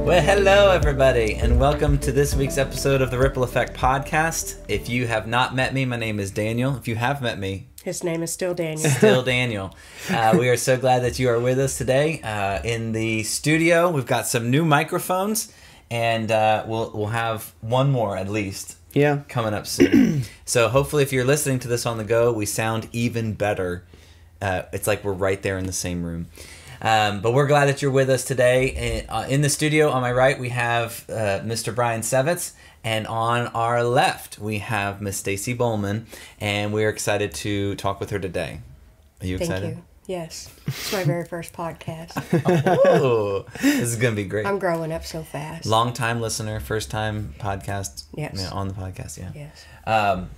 Well, hello, everybody, and welcome to this week's episode of the Ripple Effect Podcast. If you have not met me, my name is Daniel. If you have met me, his name is still Daniel. Still Daniel. We are so glad that you are with us today. In the studio, we've got some new microphones, and we'll have one more at least coming up soon. So hopefully if you're listening to this on the go, we sound even better. It's like we're right there in the same room. But we're glad that you're with us today. In the studio on my right, we have Mr. Brian Sevitz, and on our left, we have Miss Stacie Bollman, and we're excited to talk with her today. Are you excited? Thank you. Yes. It's my very first podcast. Oh, this is going to be great. I'm growing up so fast. Long-time listener, first-time podcast. Yes. On the podcast, yeah. Yes.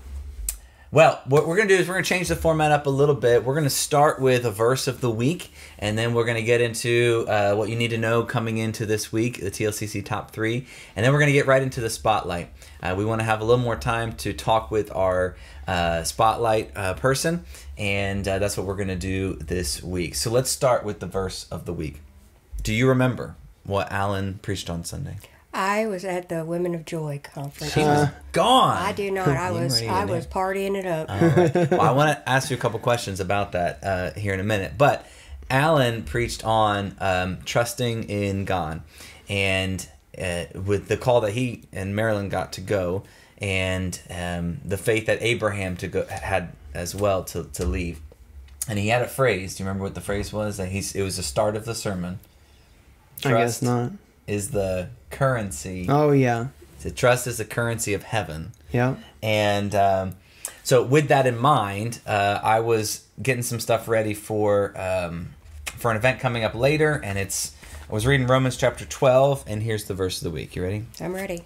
Well, what we're going to do is we're going to change the format up a little bit. We're going to start with a verse of the week, and then we're going to get into what you need to know coming into this week, the TLCC Top 3, and then we're going to get right into the Spotlight. We want to have a little more time to talk with our Spotlight person, and that's what we're going to do this week. So let's start with the verse of the week. Do you remember what Alan preached on Sunday? I was at the Women of Joy conference. She was gone. I do not. I was partying it up. All right. Well, I want to ask you a couple questions about that here in a minute. But Alan preached on trusting in God, and with the call that he and Marilyn got to go, and the faith that Abraham had as well to leave. And he had a phrase. Do you remember what the phrase was? That it was the start of the sermon. I guess not. Is the currency. Oh, yeah. So trust is the currency of heaven. Yeah. And so with that in mind, I was getting some stuff ready for an event coming up later, and I was reading Romans chapter 12, and here's the verse of the week. You ready? I'm ready.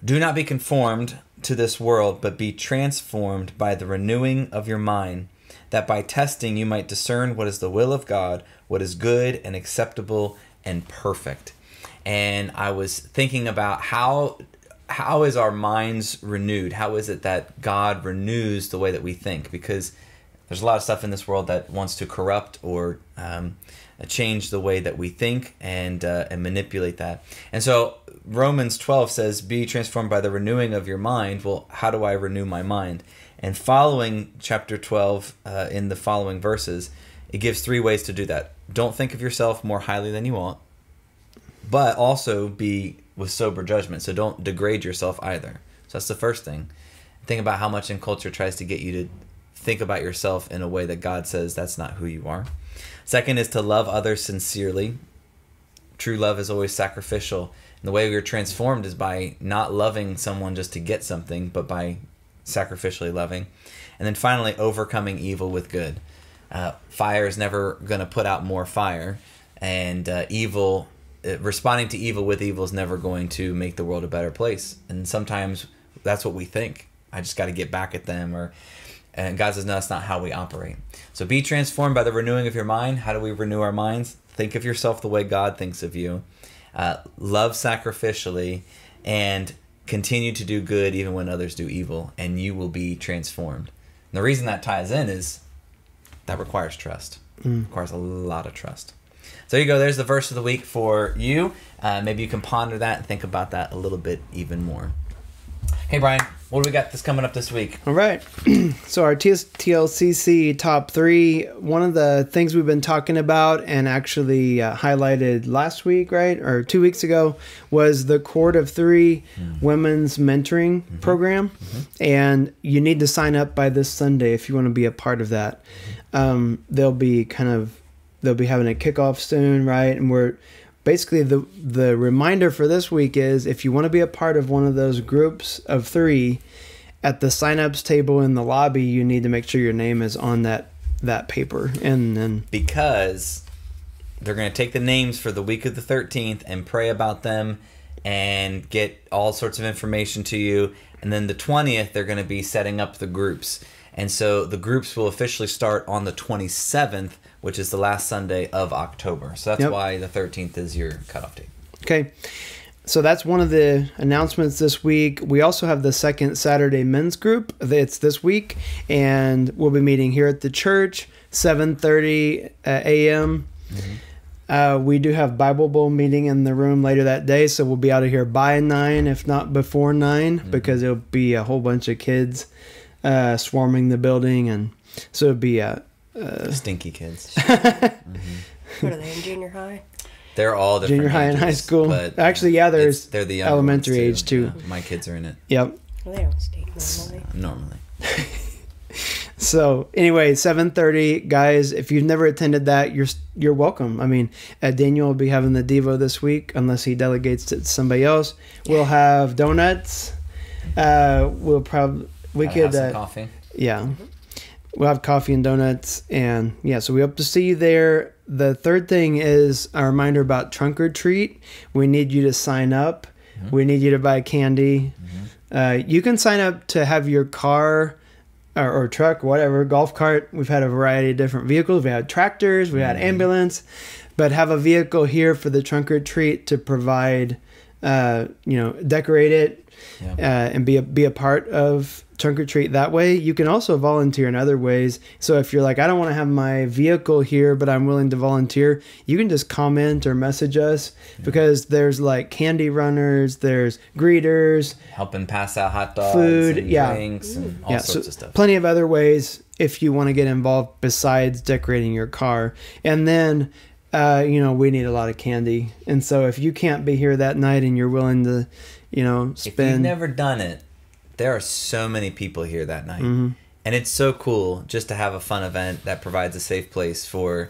Do not be conformed to this world, but be transformed by the renewing of your mind, that by testing you might discern what is the will of God, what is good and acceptable and perfect. And I was thinking about how is our minds renewed? How is it that God renews the way that we think? Because there's a lot of stuff in this world that wants to corrupt or change the way that we think and manipulate that. And so Romans 12 says, be transformed by the renewing of your mind. Well, how do I renew my mind? And following chapter 12 in the following verses, it gives 3 ways to do that. Don't think of yourself more highly than you ought, but also be with sober judgment. So don't degrade yourself either. So that's the first thing. Think about how much in culture tries to get you to think about yourself in a way that God says that's not who you are. Second is to love others sincerely. True love is always sacrificial. And the way we are transformed is by not loving someone just to get something, but by sacrificially loving. And then finally, overcoming evil with good. Fire is never going to put out more fire, and responding to evil with evil is never going to make the world a better place. And sometimes that's what we think. I just got to get back at them, and God says, no, that's not how we operate. So be transformed by the renewing of your mind. How do we renew our minds? Think of yourself the way God thinks of you. Love sacrificially, and continue to do good even when others do evil, and you will be transformed. And the reason that ties in is that requires trust. Requires a lot of trust. So there you go. There's the verse of the week for you. Maybe you can ponder that and think about that a little bit even more. Hey, Brian, what do we got coming up this week? All right. So our TLCC Top 3, one of the things we've been talking about and actually highlighted last week, right, or 2 weeks ago, was the Court of 3 Women's Mentoring Program. And you need to sign up by this Sunday if you want to be a part of that. They'll be having a kickoff soon, right? And we're basically the reminder for this week is if you want to be a part of one of those groups of 3, at the signups table in the lobby, you need to make sure your name is on that paper. And then because they're going to take the names for the week of the 13th and pray about them and get all sorts of information to you. And then the 20th, they're going to be setting up the groups. And so the groups will officially start on the 27th, which is the last Sunday of October. So that's why the 13th is your cutoff date. Okay. So that's one of the announcements this week. We also have the second Saturday men's group. It's this week, and we'll be meeting here at the church, 7:30 a.m. We do have Bible Bowl meeting in the room later that day, so we'll be out of here by 9, if not before 9, because it'll be a whole bunch of kids swarming the building, and so it'll be stinky kids. What are they in junior high? They're all different junior high ages, and high school. But, actually, they're the elementary age too. Yeah, my kids are in it. Yep. Well, they don't stink normally. So anyway, 7:30, guys. If you've never attended that, you're welcome. I mean, Daniel will be having the Devo this week, unless he delegates it to somebody else. We'll have donuts. We could have some coffee. Yeah, we'll have coffee and donuts, and yeah. So we hope to see you there. The third thing is a reminder about trunk or treat. We need you to sign up. We need you to buy candy. You can sign up to have your car or truck, whatever, golf cart. We've had a variety of different vehicles. We had tractors, we had ambulance, but have a vehicle here for the trunk or treat to provide, decorate it, and be a part of trunk or treat that way. You can also volunteer in other ways. So if you're like, I don't want to have my vehicle here, but I'm willing to volunteer, you can just comment or message us, because there's like candy runners, there's greeters, helping pass out hot dogs, food, and drinks, and all sorts of stuff. Plenty of other ways if you want to get involved besides decorating your car. And then we need a lot of candy. And so if you can't be here that night and you're willing to, spend. If you've never done it, there are so many people here that night. And it's so cool just to have a fun event that provides a safe place for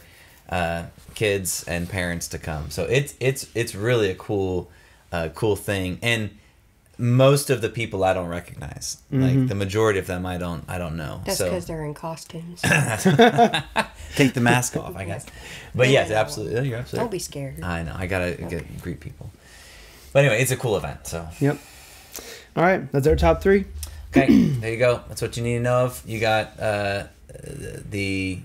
kids and parents to come. So it's really a cool thing. And most of the people I don't recognize. Like the majority of them I don't know. That's because they're in costumes. Take the mask off, I guess. But yes, absolutely. You're absolutely. Don't be scared. I know. I gotta greet people. But anyway, it's a cool event. So. Yep. All right, that's our top 3. Okay, there you go. That's what you need to know of. You got the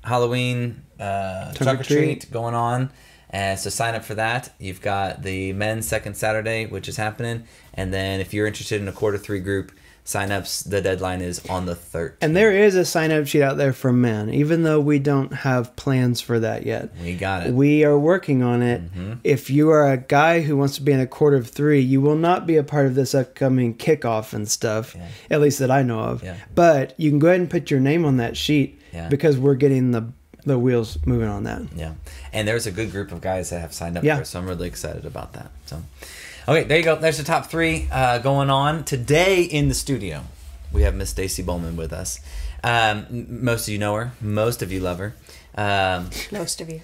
Halloween trunk or treat going on. So sign up for that. You've got the men's second Saturday, which is happening. And then if you're interested in a quarter 3 group, sign-ups, the deadline is on the 3rd. And there is a sign-up sheet out there for men, even though we don't have plans for that yet. We got it. We are working on it. If you are a guy who wants to be in a quarter of 3, you will not be a part of this upcoming kickoff and stuff, at least that I know of. Yeah. But you can go ahead and put your name on that sheet, because we're getting the wheels moving on that. Yeah. And there's a good group of guys that have signed up for it, so I'm really excited about that. So, okay, there you go. There's the top 3 going on. Today in the studio, we have Miss Stacie Bollman with us. Most of you know her. Most of you love her. Most of you.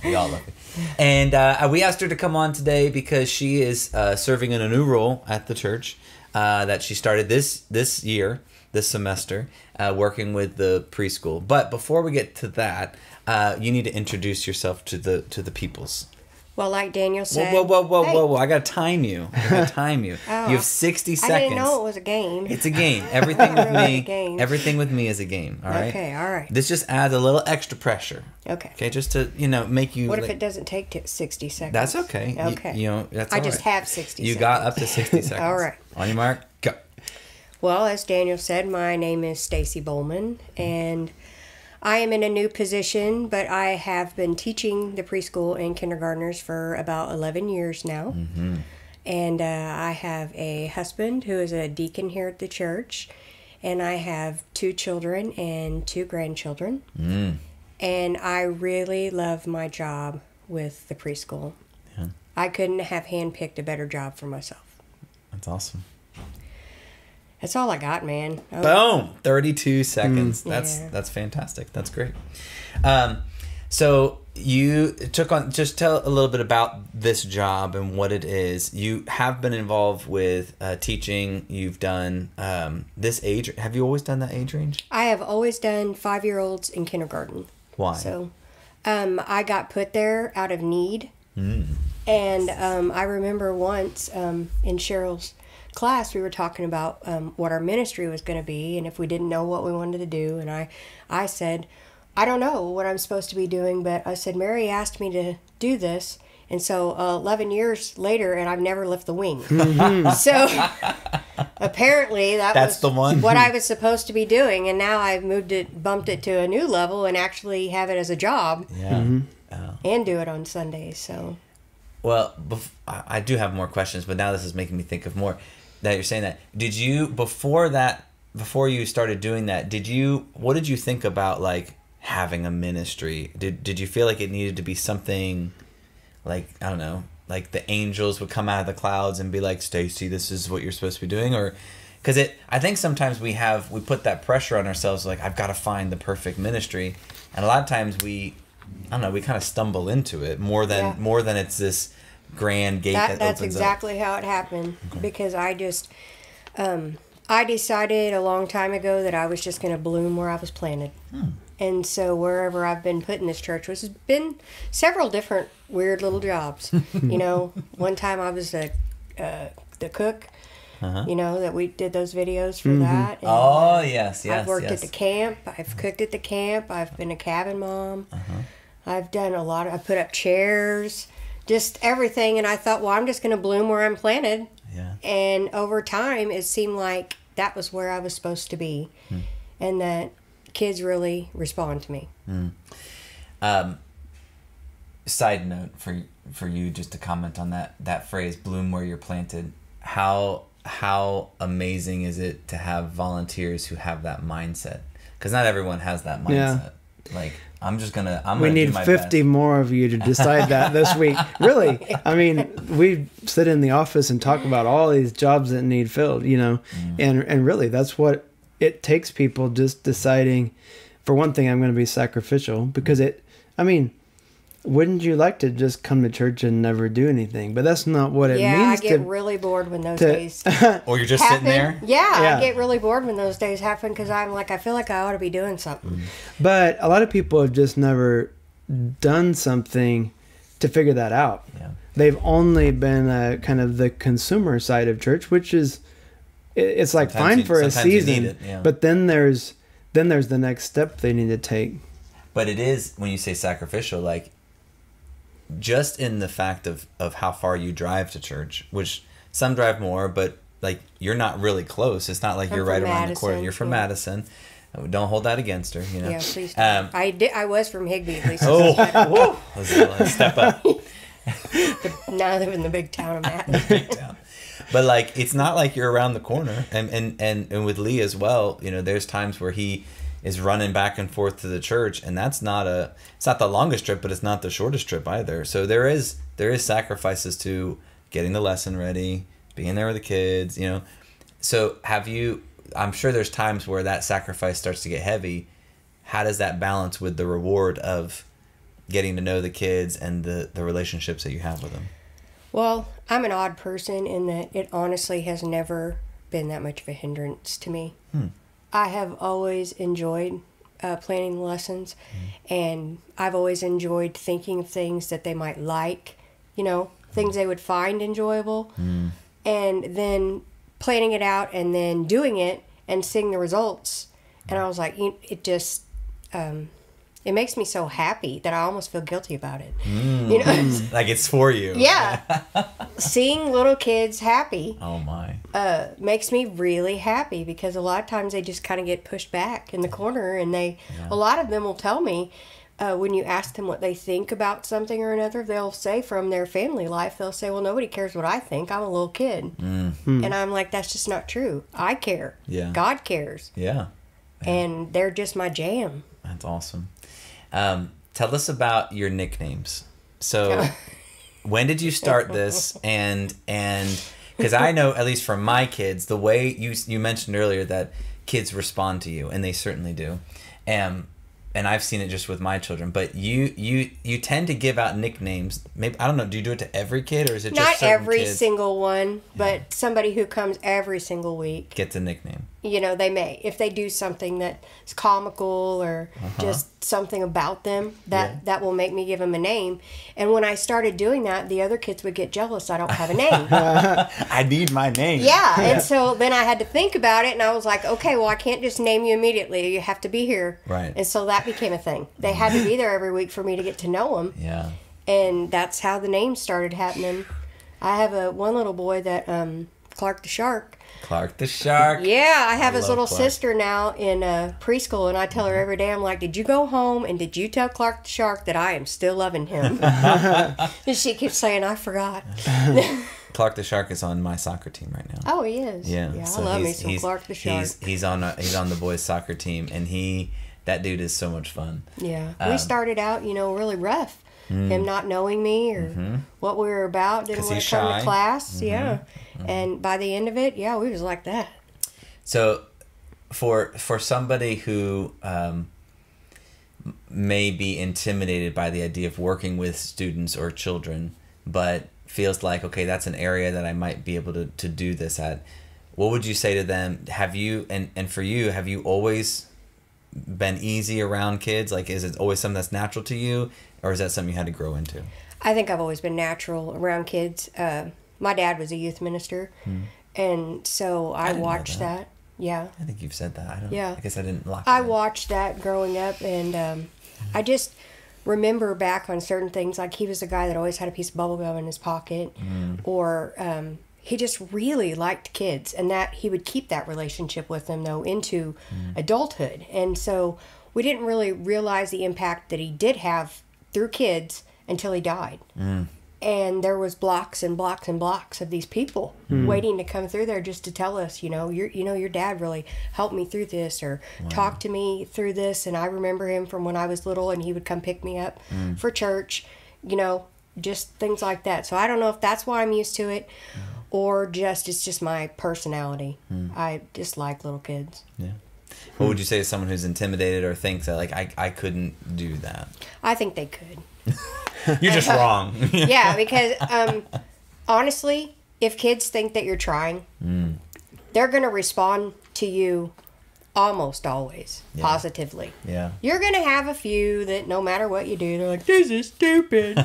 We all love her. And we asked her to come on today because she is serving in a new role at the church that she started this semester, working with the preschool. But before we get to that, you need to introduce yourself to the peoples. Well, like Daniel said... Whoa. I got to time you. You have 60 seconds. I didn't know it was a game. It's a game. Everything with me. Everything with me is a game. All right? Okay, all right. This just adds a little extra pressure. Okay, just to, make you... What if it doesn't take 60 seconds? That's okay. Okay. That's I just have 60 seconds. You got up to 60 seconds. All right. On your mark, go. Well, as Daniel said, my name is Stacie Bollman, and I am in a new position, but I have been teaching the preschool and kindergartners for about 11 years now. And I have a husband who is a deacon here at the church, and I have 2 children and 2 grandchildren. And I really love my job with the preschool. Yeah. I couldn't have handpicked a better job for myself. That's awesome. That's all I got, man. Boom! 32 seconds. That's fantastic. That's great. So you took on, just tell a little bit about this job and what it is. You have been involved with teaching. You've done this age. Have you always done that age range? I have always done 5-year-olds in kindergarten. Why? So I got put there out of need. And I remember once in Cheryl's class, we were talking about what our ministry was going to be and if we didn't know what we wanted to do. And I said, I don't know what I'm supposed to be doing, but I said, Mary asked me to do this. And so 11 years later, and I've never left the wing. So apparently That's was the one. what I was supposed to be doing, and now I've bumped it to a new level and actually have it as a job. Yeah. And do it on Sundays. So, well, I do have more questions, but now this is making me think of more that you're saying that. Did you before you started doing that? What did you think about like having a ministry? Did you feel like it needed to be something like, I don't know, like the angels would come out of the clouds and be like, Stacie, this is what you're supposed to be doing? Or because I think sometimes we put that pressure on ourselves, like I've got to find the perfect ministry, and a lot of times we kind of stumble into it more than it's this grand gate that opens up. That's exactly how it happened. Okay. Because I decided a long time ago that I was just going to bloom where I was planted. And so wherever I've been put in this church, which has been several different weird little jobs. You know, one time I was the cook. You know, that we did those videos for that. And, yes. I've worked at the camp. I've cooked at the camp. I've been a cabin mom. I've done a lot. I put up chairs, just everything. And I thought, well, I'm just going to bloom where I'm planted. Yeah. And over time, it seemed like that was where I was supposed to be, and that kids really respond to me. Side note for you, just to comment on that phrase, bloom where you're planted. How amazing is it to have volunteers who have that mindset? Because not everyone has that mindset. Yeah. Like, we need 50 more of you to decide that this week. Really. I mean, we sit in the office and talk about all these jobs that need filled, you know, and really that's what it takes, people just deciding, for one thing, I'm going to be sacrificial, because wouldn't you like to just come to church and never do anything? But that's not what it means. Yeah, I get really bored when those days or you're just happen. Sitting there? Yeah, I get really bored when those days happen, because I'm like, I feel like I ought to be doing something. But a lot of people have just never done something to figure that out. Yeah. They've only been kind of the consumer side of church, which is, it's like fine for a season. But then there's the next step they need to take. But it is, when you say sacrificial, like, just in the fact of how far you drive to church, which some drive more, but like you're not really close. It's not like you're right around the corner. You're from Madison. Don't hold that against her, you know. Yeah, please don't. I was from Higbee, at least. Let's step up. Now I live in the big town of Madison. Big town. But like, it's not like you're around the corner. And with Lee as well, you know, there's times where he is running back and forth to the church, and it's not the longest trip, but it's not the shortest trip either. So there is sacrifices to getting the lesson ready, being there with the kids, you know. So I'm sure there's times where that sacrifice starts to get heavy. How does that balance with the reward of getting to know the kids and the relationships that you have with them? Well, I'm an odd person in that it honestly has never been that much of a hindrance to me. I have always enjoyed planning the lessons, and I've always enjoyed thinking of things that they might like, you know, things they would find enjoyable, and then planning it out and then doing it and seeing the results. And I was like, it just, it makes me so happy that I almost feel guilty about it. You know, like it's for you. Yeah. Seeing little kids happy. Oh my. Makes me really happy, because a lot of times they just kind of get pushed back in the corner, and a lot of them will tell me when you ask them what they think about something or another, they'll say from their family life, they'll say, well, nobody cares what I think. I'm a little kid. And I'm like, that's just not true. I care. Yeah. God cares. Yeah. And they're just my jam. That's awesome. Tell us about your nicknames. So when did you start this? And because I know, at least for my kids, the way you mentioned earlier that kids respond to you, and they certainly do. And I've seen it just with my children, but you tend to give out nicknames. Maybe, I don't know, do you do it to every kid, or is it just not every kids? Single one, but somebody who comes every single week gets a nickname. You know, they may, if they do something that's comical or just something about them that will make me give them a name. And when I started doing that, the other kids would get jealous I don't have a name. I need my name. Yeah, and so then I had to think about it, and I was like, okay, well, I can't just name you immediately. You have to be here. Right. And so that became a thing. They had to be there every week for me to get to know them. Yeah. And that's how the names started happening. I have one little boy that Clark the Shark. Clark the Shark. Yeah, I have his little Clark. sister now in preschool, and I tell her every day, I'm like, did you go home and did you tell Clark the Shark that I am still loving him? And she keeps saying, I forgot. Clark the Shark is on my soccer team right now. Oh, he is. Yeah, So I love me some Clark the Shark. He's on the boys' soccer team, and that dude is so much fun. Yeah, we started out, really rough. Him not knowing me or what we were about, didn't want to come to class. Yeah, and by the end of it, yeah, we was like that. So, for somebody who may be intimidated by the idea of working with students or children, but feels like, okay, that's an area that I might be able to do this at, what would you say to them? Have you, and for you, have you always been easy around kids? Like, is it always something that's natural to you, or is that something you had to grow into? I think I've always been natural around kids. My dad was a youth minister, and so I watched that. Yeah. I think you've said that. I guess I didn't lock it I in. watched that growing up, and I just remember back on certain things, like he was a guy that always had a piece of bubble gum in his pocket, or he just really liked kids, and that he would keep that relationship with them, though, into adulthood. And so we didn't really realize the impact that he did have through kids until he died. And there was blocks and blocks and blocks of these people waiting to come through there just to tell us, your dad really helped me through this, or talked to me through this. And I remember him from when I was little, and he would come pick me up for church, just things like that. So I don't know if that's why I'm used to it, or it's just my personality. I just like little kids. Yeah. What would you say to someone who's intimidated or thinks that, like, I couldn't do that? I think they could. You're just wrong. Yeah, because honestly, if kids think that you're trying, they're going to respond to you almost always positively. Yeah. You're going to have a few that no matter what you do, they're like, this is stupid.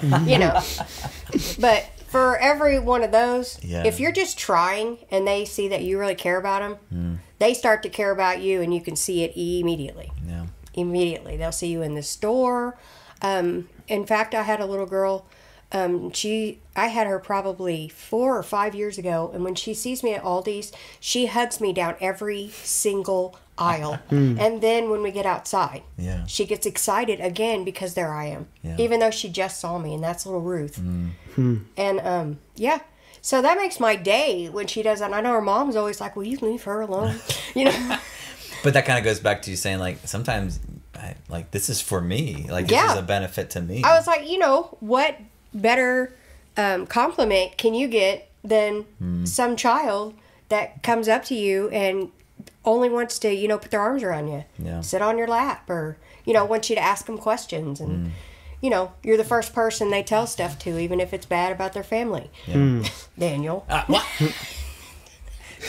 But for every one of those, if you're just trying and they see that you really care about them, they start to care about you, and you can see it immediately. Yeah. Immediately. They'll see you in the store. In fact, I had a little girl, I had her probably 4 or 5 years ago, and when she sees me at Aldi's, she hugs me down every single aisle. And then when we get outside, she gets excited again because there I am, even though she just saw me, and that's little Ruth. And, so that makes my day when she does that. And I know her mom's always like, will you leave her alone? But that kind of goes back to you saying, like, sometimes, this is for me. Like, this is a benefit to me. I was like, what better compliment can you get than some child that comes up to you and only wants to, put their arms around you, sit on your lap, or, wants you to ask them questions. And, you're the first person they tell stuff to, even if it's bad about their family. Daniel. What?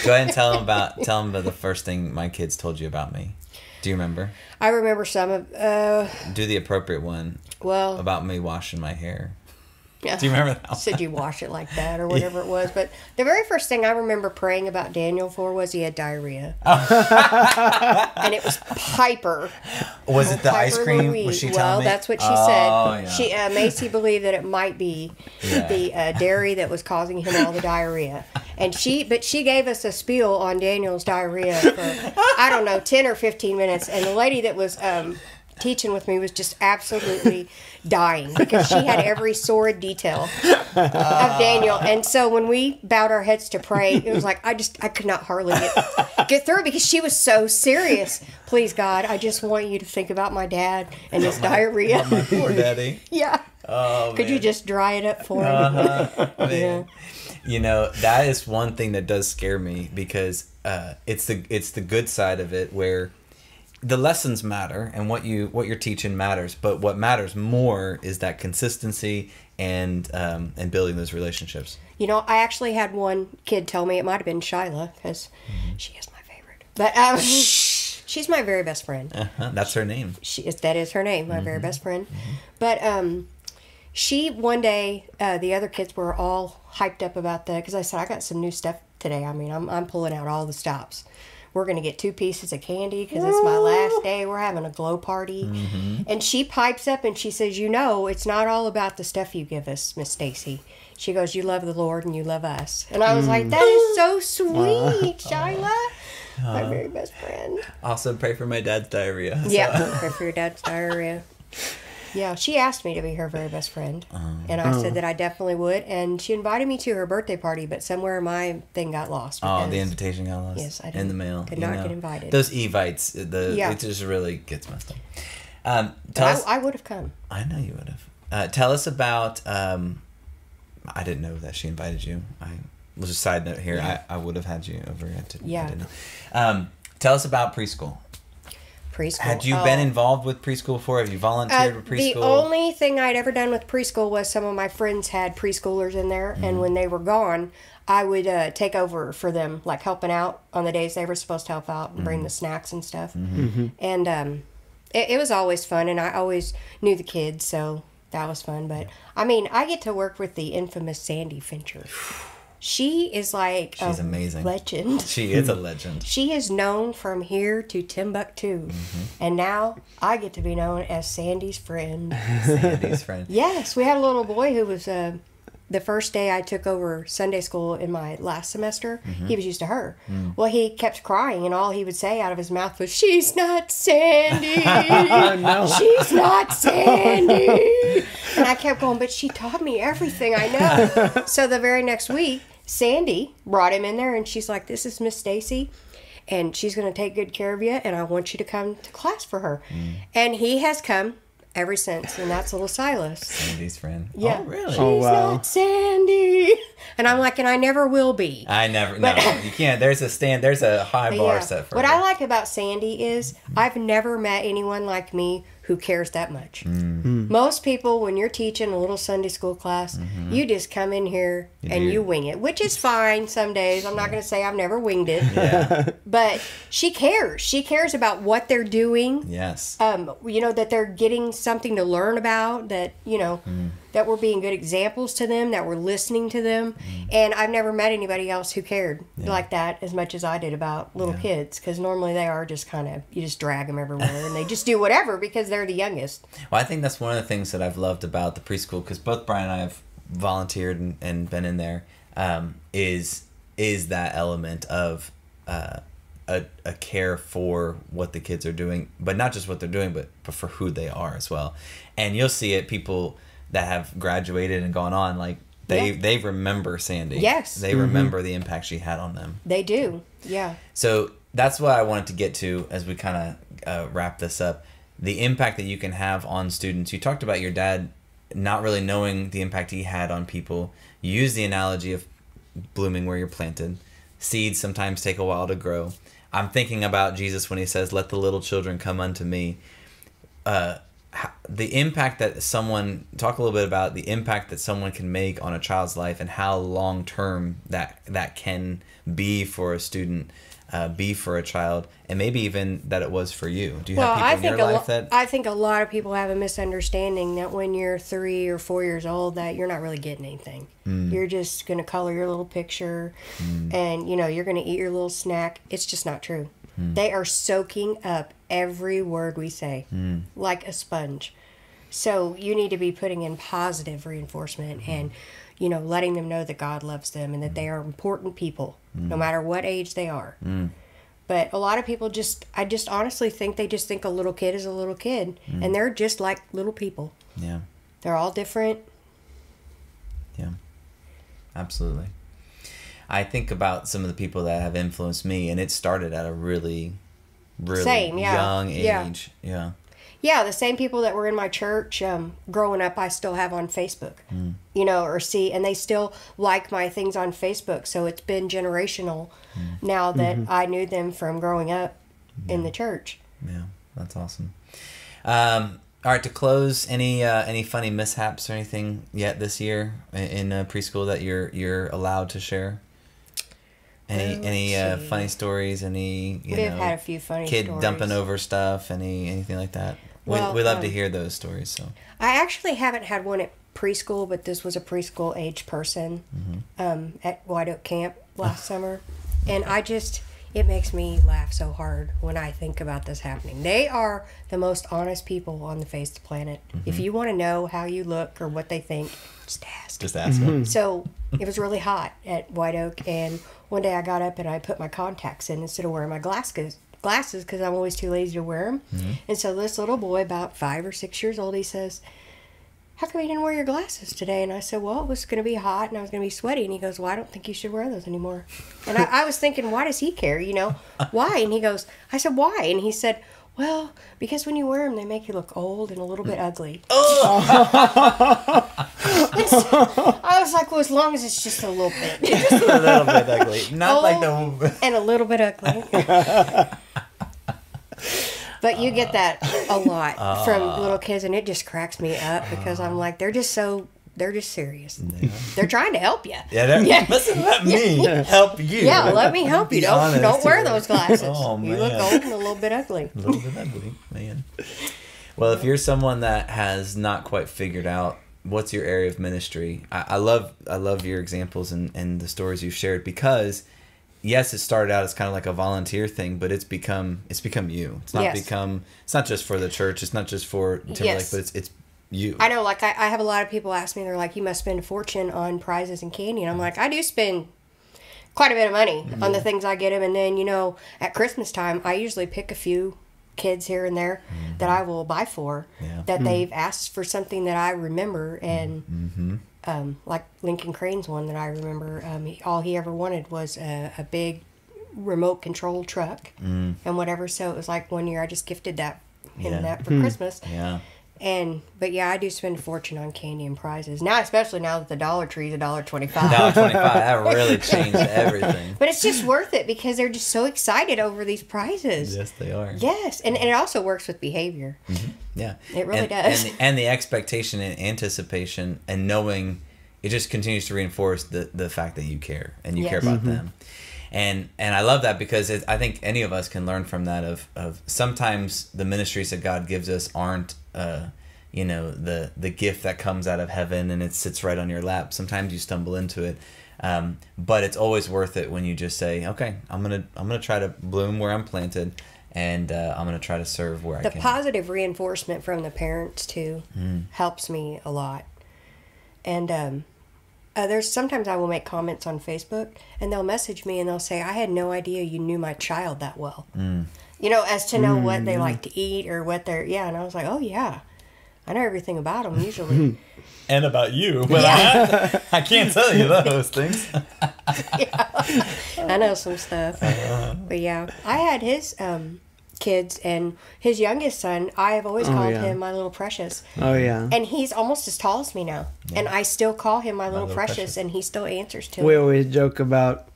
Go ahead and tell them about the first thing my kids told you about me. Do you remember? I remember some of... Do the appropriate one. Well... About me washing my hair. Yeah. Do you remember that one? Said you wash it like that or whatever it was. But the very first thing I remember praying about Daniel for was he had diarrhea. And it was Piper. Was it the Piper ice cream? Louise. Was she well, telling me? That's what she said. Yeah. She Macy believed that it might be the dairy that was causing him all the diarrhea. And she gave us a spiel on Daniel's diarrhea for, 10 or 15 minutes. And the lady that was teaching with me was just absolutely dying because she had every sordid detail of Daniel. And so when we bowed our heads to pray, it was like I could not hardly get through because she was so serious. Please, God, I just want you to think about my dad and his diarrhea. My poor daddy. Yeah. Oh, could you just dry it up for him? Yeah. That is one thing that does scare me because it's the good side of it where the lessons matter and what you're teaching matters, but what matters more is that consistency and building those relationships. I actually had one kid tell me, it might have been Shyla, because she is my favorite, but she's my very best friend. That's her name. That is her name, my very best friend. But she one day, the other kids were all hyped up about that because I said I got some new stuff today. I mean, I'm pulling out all the stops. we're going to get 2 pieces of candy because it's my last day. We're having a glow party. And she pipes up and she says, you know, it's not all about the stuff you give us, Miss Stacie. She goes, you love the Lord and you love us. And I was like, that is so sweet, Shyla. My very best friend. Also, pray for my dad's diarrhea. Yeah, pray for your dad's diarrhea. Yeah, she asked me to be her very best friend. And I said that I definitely would. And she invited me to her birthday party, but somewhere my thing got lost. Oh, the invitation got lost? Yes, I did. In the mail. Did not get invited. Those Evites, it just really gets messed up. I would have come. I know you would have. Tell us about... I didn't know that she invited you. Just a side note here. Yeah. I would have had you over. I didn't know. Tell us about preschool. Preschool. Had you been involved with preschool before? Have you volunteered with preschool? The only thing I'd ever done with preschool was some of my friends had preschoolers in there, and when they were gone, I would take over for them, like helping out on the days they were supposed to help out and bring the snacks and stuff. And it was always fun, and I always knew the kids, so that was fun. But, I mean, I get to work with the infamous Sandy Fincher. She is like She's amazing. Legend. She is a legend. She is known from here to Timbuktu. And now I get to be known as Sandy's friend. Sandy's friend. Yes, we had a little boy who was the first day I took over Sunday school in my last semester. He was used to her. Well, he kept crying, and all he would say out of his mouth was, "She's not Sandy. Oh, no. She's not Sandy." And I kept going, "But she taught me everything I know." So the very next week, Sandy brought him in there, and she's like, "This is Miss Stacie, and she's going to take good care of you, and I want you to come to class for her." And he has come ever since, and that's little Silas. Sandy's friend. Yeah. Oh, really? She's wow. not Sandy. And I'm like, and I never will be. No, you can't. There's a high bar set for What her. I like about Sandy is I've never met anyone like me who cares that much. Most people, when you're teaching a little Sunday school class, you just come in here and you wing it, which is fine some days. I'm not going to say I've never winged it. Yeah. But she cares. She cares about what they're doing. Yes. That they're getting something to learn about, that, that we're being good examples to them, that we're listening to them. And I've never met anybody else who cared like that as much as I did about little kids, because normally they are just kind of, you just drag them everywhere and they just do whatever because they're the youngest. Well, I think that's one of the things that I've loved about the preschool, because both Brian and I have volunteered and been in there, is that element of a care for what the kids are doing, but not just what they're doing, but for who they are as well. And you'll see it, people that have graduated and gone on, like they remember Sandy. Yes. They remember the impact she had on them. They do. Yeah. So that's what I wanted to get to as we kind of wrap this up. The impact that you can have on students. You talked about your dad not really knowing the impact he had on people. You use the analogy of blooming where you're planted. Seeds sometimes take a while to grow. I'm thinking about Jesus when he says, "Let the little children come unto me." The impact that talk a little bit about the impact that someone can make on a child's life, and how long term that can be for a student, be for a child, and maybe even that it was for you. Do you have people in your life that... I think a lot of people have a misunderstanding that when you're 3 or 4 years old that you're not really getting anything. You're just going to color your little picture and you're going to eat your little snack. It's just not true. They are soaking up every word we say like a sponge. So you need to be putting in positive reinforcement and letting them know that God loves them and that they are important people no matter what age they are. But a lot of people I just honestly think they just think a little kid is a little kid, and they're just like little people. Yeah. They're all different. Yeah. Absolutely. I think about some of the people that have influenced me, and it started at a really, really young age. Yeah. Yeah, the same people that were in my church growing up, I still have on Facebook, or see, and they still like my things on Facebook. So it's been generational now that I knew them from growing up in the church. Yeah, that's awesome. All right, to close, any funny mishaps or anything yet this year in preschool that you're allowed to share? Any funny stories? We've had a few funny kid stories. Dumping over stuff? Anything like that? We love to hear those stories. So I actually haven't had one at preschool, but this was a preschool age person at White Oak Camp last summer, and It makes me laugh so hard when I think about this happening. They are the most honest people on the face of the planet. If you want to know how you look or what they think, just ask. Just ask them. So it was really hot at White Oak, and one day I got up and I put my contacts in instead of wearing my glasses because I'm always too lazy to wear them. And so this little boy, about 5 or 6 years old, he says, "How come you didn't wear your glasses today?" And I said, "Well, it was going to be hot and I was going to be sweaty." And he goes, "Well, I don't think you should wear those anymore." And I was thinking, why does he care, Why? And he goes, I said, "Why?" And he said, "Well, because when you wear them, they make you look old and a little bit ugly." I was like, well, as long as it's just a little bit. Just a little bit ugly. Not like the... And a little bit ugly. But you get that a lot from little kids, and it just cracks me up because I'm like, they're just serious. Yeah. They're trying to help you. Listen, let me help you. Yeah, let me help you. Don't wear those glasses. Oh, man. You look old and a little bit ugly. A little bit ugly, man. Well, if you're someone that has not quite figured out what's your area of ministry, I love your examples and the stories you've shared, because yes, it started out as kind of like a volunteer thing, but it's become you. It's not it's not just for the church, it's not just for Timberlake, but it's you. I know, like I have a lot of people ask me, they're like, "You must spend a fortune on prizes and candy." And I'm like, I do spend quite a bit of money on the things I get them. And then, at Christmas time, I usually pick a few kids here and there that I will buy for, that they've asked for something that I remember. And like Lincoln Crane's one that I remember, all he ever wanted was a big remote control truck and whatever. So it was like one year I just gifted that that for Christmas. But I do spend a fortune on candy and prizes now, especially now that the Dollar Tree is $1.25. $1.25, that really changed everything. But it's just worth it because they're just so excited over these prizes. Yes, they are. Yes, and it also works with behavior. Yeah, it really does. And the expectation and anticipation and knowing, it just continues to reinforce the fact that you care and you care about them. And I love that because I think any of us can learn from that of sometimes the ministries that God gives us aren't the gift that comes out of heaven and it sits right on your lap. Sometimes you stumble into it, but it's always worth it when you just say, "Okay, I'm gonna try to bloom where I'm planted, and I'm gonna try to serve where I can." The positive reinforcement from the parents too helps me a lot, and there's sometimes I will make comments on Facebook and they'll message me and they'll say, "I had no idea you knew my child that well." As to know what they like to eat or what they're, and I was like, "Oh yeah, I know everything about them usually." And about you, but I can't tell you those things. I know some stuff. But I had his kids, and his youngest son, I have always called him my little precious. And he's almost as tall as me now, and I still call him my little precious, and he still answers to me. We always joke about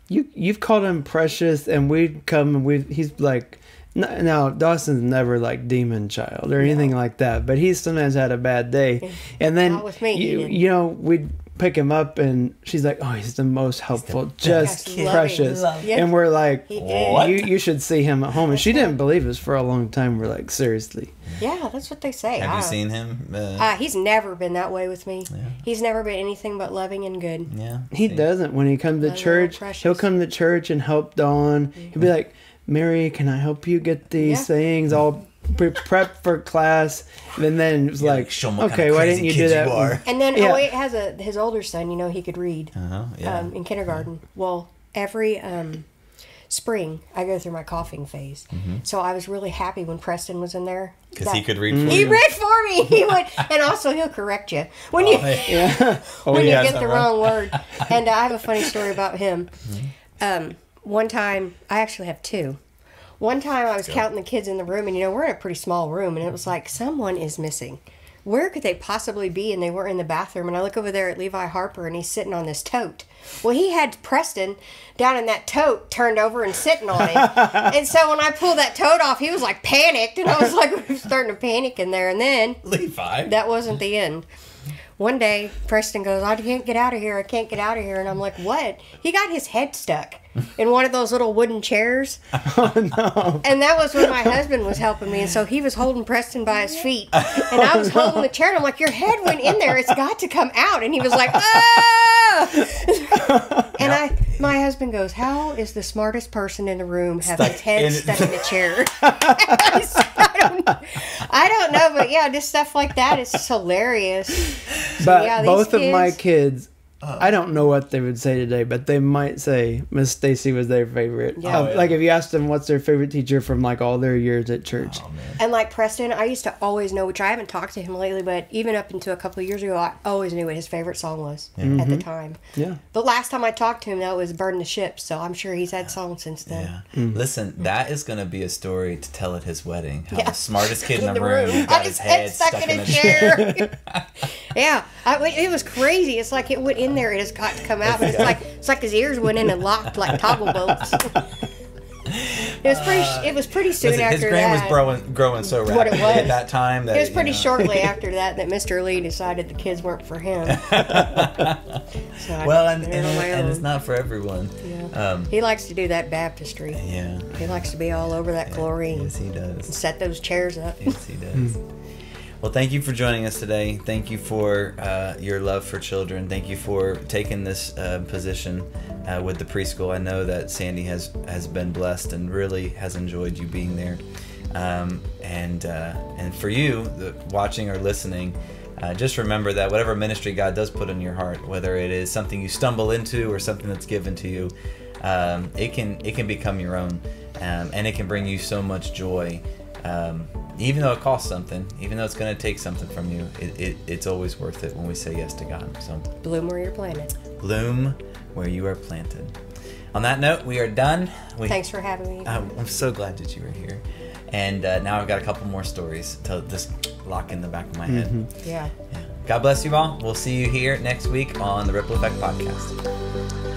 you've called him precious, and we'd come and he's like, now Dawson's never like demon child or anything like that, but he's sometimes had a bad day, and then not with me, we'd pick him up and she's like, "Oh, he's the most helpful, just precious." And we're like, "What? You should see him at home." And she didn't believe us for a long time. We're like, "Seriously?" Yeah, that's what they say. Have you seen him? He's never been that way with me. He's never been anything but loving and good. He doesn't. When he comes to church, he'll come to church and help Dawn. He'll be like, "Mary, can I help you get these things all prep for class?" And then it was like, "Okay, why didn't you do that?" And then he has his older son. He could read in kindergarten. Well, every spring I go through my coughing phase, so I was really happy when Preston was in there because he could read for you. He read for me. He would, and also he'll correct you when you when you get the wrong word. And I have a funny story about him. One time, I actually have two. One time I was counting the kids in the room, and we're in a pretty small room, and it was like, someone is missing. Where could they possibly be? And they were in the bathroom, and I look over there at Levi Harper, and he's sitting on this tote. Well, he had Preston down in that tote, turned over and sitting on it. And so when I pulled that tote off, he was like panicked, and I was like, we're starting to panic in there. And then Levi, that wasn't the end. one day, Preston goes, I can't get out of here. I can't get out of here. And I'm like, what? He got his head stuck in one of those little wooden chairs. Oh, no. And that was when my husband was helping me. And so he was holding Preston by his feet. And I was holding the chair. And I'm like, your head went in there. It's got to come out. And he was like, ah! And my husband goes, how is the smartest person in the room have his head stuck in the chair? I don't know, but yeah, just stuff like that is just hilarious. So, But yeah, both of my kids, I don't know what they would say today, but they might say Miss Stacie was their favorite. Yeah. Like if you asked them what's their favorite teacher from like all their years at church. Oh, man. And like Preston, I used to always know, which I haven't talked to him lately, but even up until a couple of years ago, I always knew what his favorite song was at the time. Yeah. The last time I talked to him, that was Burn the Ship, so I'm sure he's had songs since then. Yeah. Listen, that is going to be a story to tell at his wedding. How the smartest kid in the room room got his head stuck in a chair. Yeah, it was crazy. It's like it went in there, it has got to come out, but it's like his ears went in and locked like toggle bolts. It was pretty soon after his brain that. was growing so rapidly What it was. at that time. That, It was pretty shortly after that Mr. Lee decided the kids weren't for him. So Well, and it's not for everyone. Yeah. He likes to do that baptistry. Yeah. He likes to be all over that chlorine. Yes, he does. And set those chairs up. Yes, he does. Well, thank you for joining us today. Thank you for your love for children. Thank you for taking this position with the preschool. I know that Sandy has been blessed and really has enjoyed you being there. And for you, watching or listening, just remember that whatever ministry God does put in your heart, whether it is something you stumble into or something that's given to you, it can become your own, and it can bring you so much joy. Even though it costs something, even though it's going to take something from you, it's always worth it when we say yes to God. So Bloom where you're planted. Bloom where you are planted. On that note, we are done. Thanks for having me. I'm so glad that you were here. And now I've got a couple more stories to just lock in the back of my head. Yeah. God bless you all. We'll see you here next week on the Ripple Effect Podcast.